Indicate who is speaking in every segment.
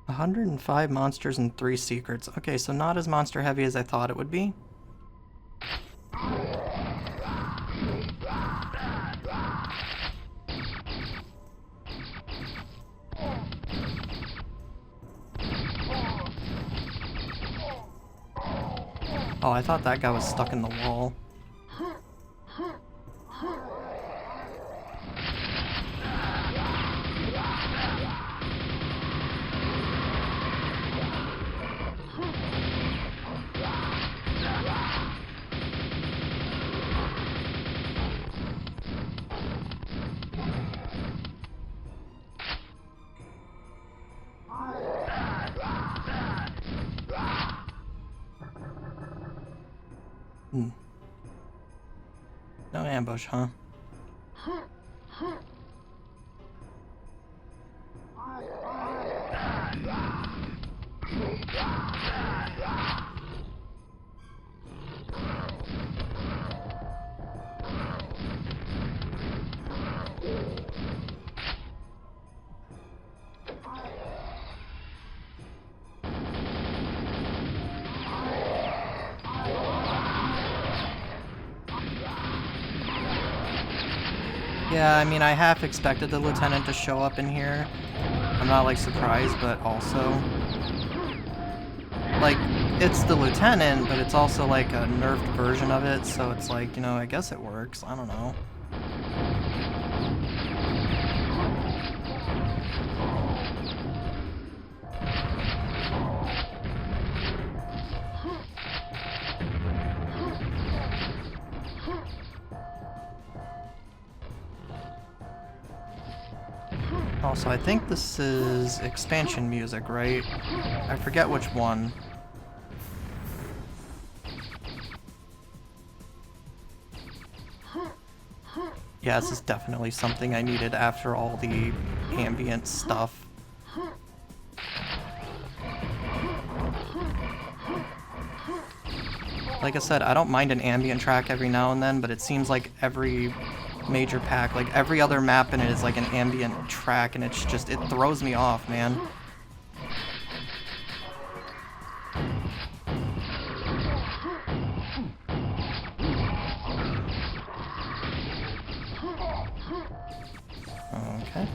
Speaker 1: 105 monsters and 3 secrets. Okay, so not as monster heavy as I thought it would be. Oh, I thought that guy was stuck in the wall. No ambush, huh? Yeah, I mean, I half expected the lieutenant to show up in here. I'm not, like, surprised, but also... like, it's the lieutenant, but it's also, like, a nerfed version of it, so it's like, you know, I guess it works. I don't know. Also, I think this is expansion music, right? I forget which one. Yeah, this is definitely something I needed after all the ambient stuff. Like I said, I don't mind an ambient track every now and then, but it seems like every major pack, like every other map in it is like an ambient track, and it's just, it throws me off, man. Okay.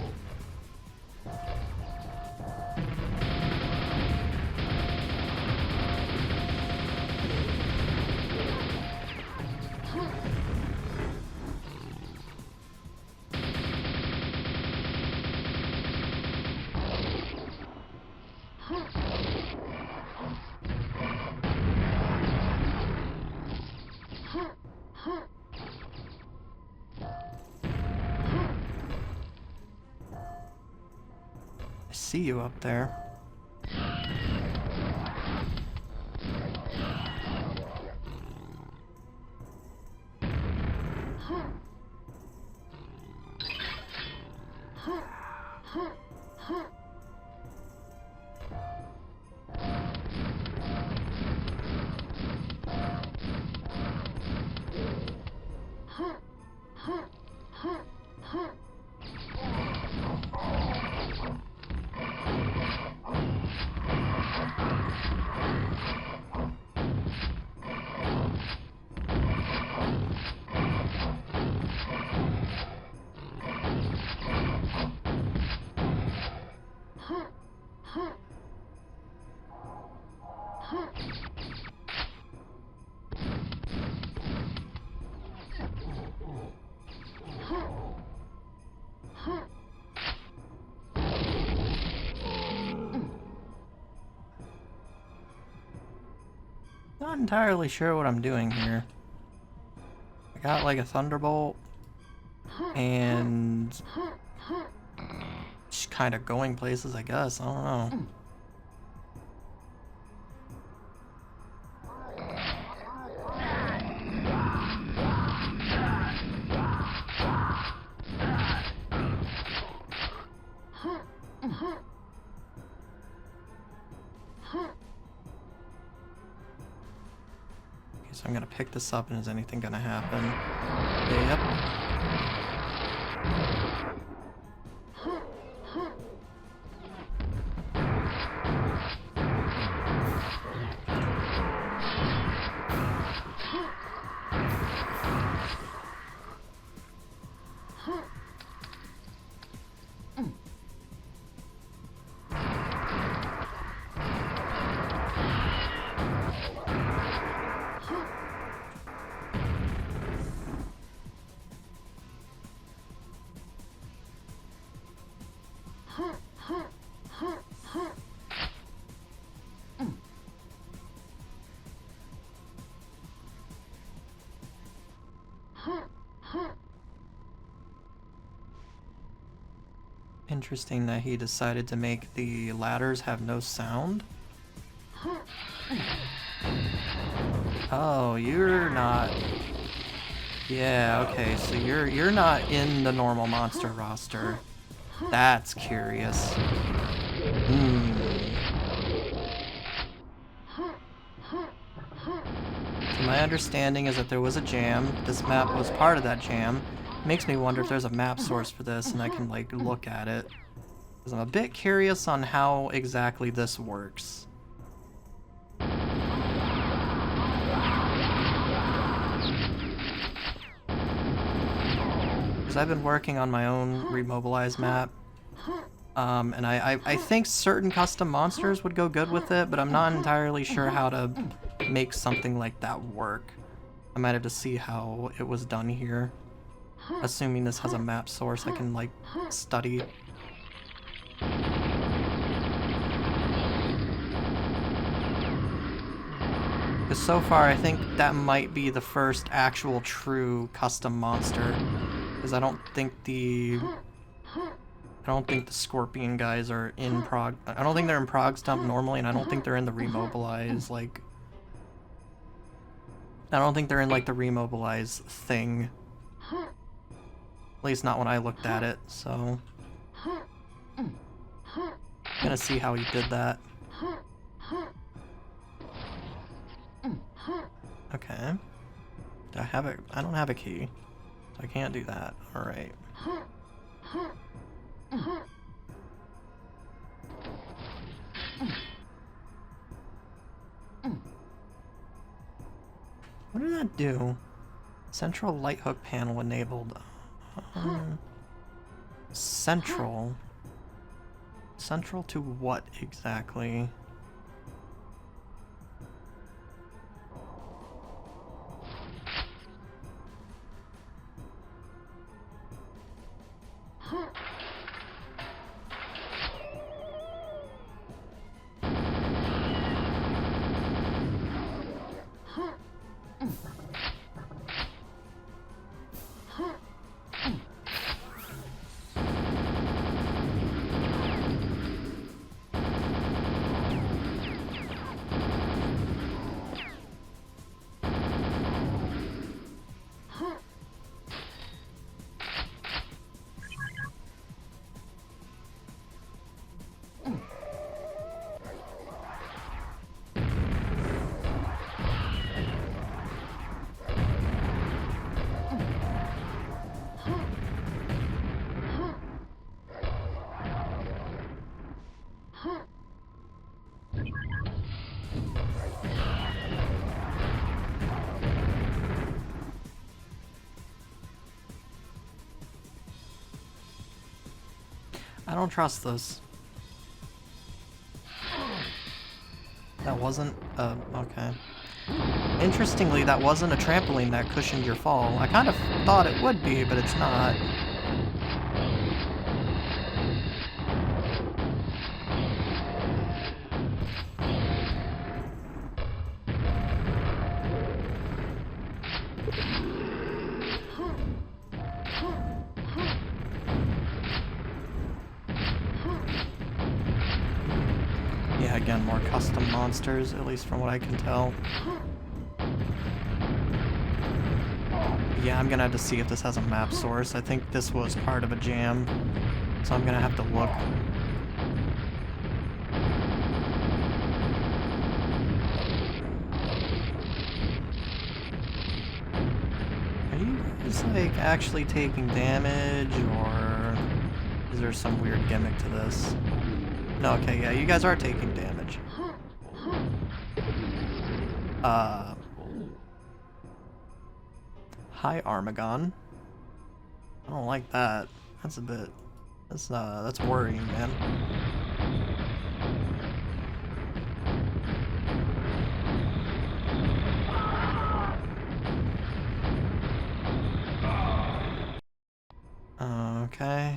Speaker 1: I see you up there. Not entirely sure what I'm doing here. I got like a thunderbolt and just kind of going places, I guess. I don't know. So I'm gonna pick this up, and is anything gonna happen? Yep. Interesting that he decided to make the ladders have no sound. Oh, you're not. Yeah, okay, so you're not in the normal monster roster. That's curious. So my understanding is that there was a jam. This map was part of that jam. Makes me wonder if there's a map source for this and I can like look at it. Because I'm a bit curious on how exactly this works. Because I've been working on my own Mobilize map. And I think certain custom monsters would go good with it, but I'm not entirely sure how to make something like that work. I might have to see how it was done here. Assuming this has a map source I can, like, study. Because so far I think that might be the first actual true custom monster. Because I don't think the Scorpion guys are in Prog. I don't think they're in Prog Stump normally, and I don't think they're in the Remobilize, like... I don't think they're in, like, the Remobilize thing. At least not when I looked at it, so... I'm gonna see how he did that. Okay. Do I have it? I don't have a key, so I can't do that. Alright. What did that do? Central light hook panel enabled. Central. Central to what exactly? I don't trust this. That wasn't okay. Interestingly, that wasn't a trampoline that cushioned your fall. I kind of thought it would be, but it's not. Yeah, again, more custom monsters, at least from what I can tell. Yeah, I'm gonna have to see if this has a map source. I think this was part of a jam, so I'm gonna have to look. Are you just like actually taking damage, or is there some weird gimmick to this? No, okay, yeah, you guys are taking damage. Hi, Armagon. I don't like that. That's a bit... that's worrying, man. Okay.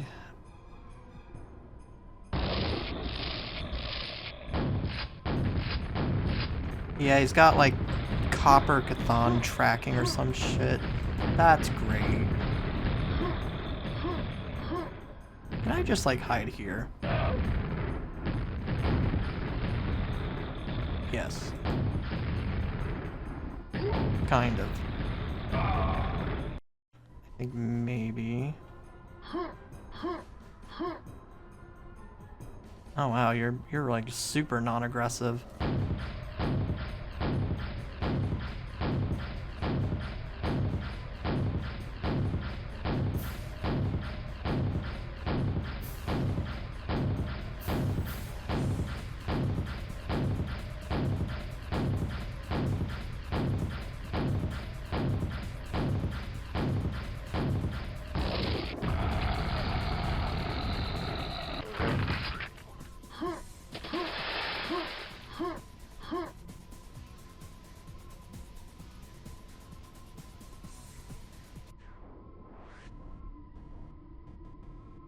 Speaker 1: Yeah, he's got like copper Chthon tracking or some shit. That's great. Can I just like hide here? Yes. Kind of. I think maybe. Oh wow, you're like super non-aggressive.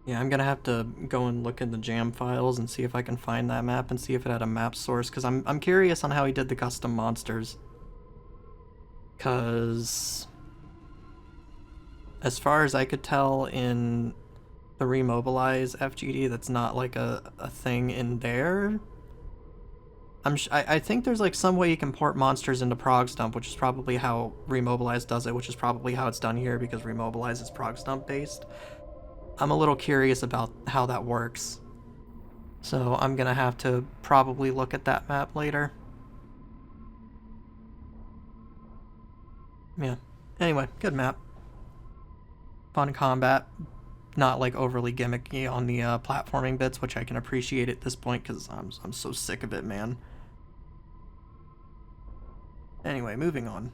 Speaker 1: Yeah, I'm gonna have to go and look in the jam files and see if I can find that map and see if it had a map source, because I'm curious on how he did the custom monsters. Because as far as I could tell in the Remobilize FGD, that's not like a thing in there. I think there's like some way you can port monsters into Prog Stump, which is probably how Remobilize does it, which is probably how it's done here because Remobilize is Prog Stump based. I'm a little curious about how that works. So I'm gonna have to probably look at that map later. Yeah. Anyway, good map. Fun combat. Not like overly gimmicky on the platforming bits, which I can appreciate at this point because I'm so sick of it, man. Anyway, moving on.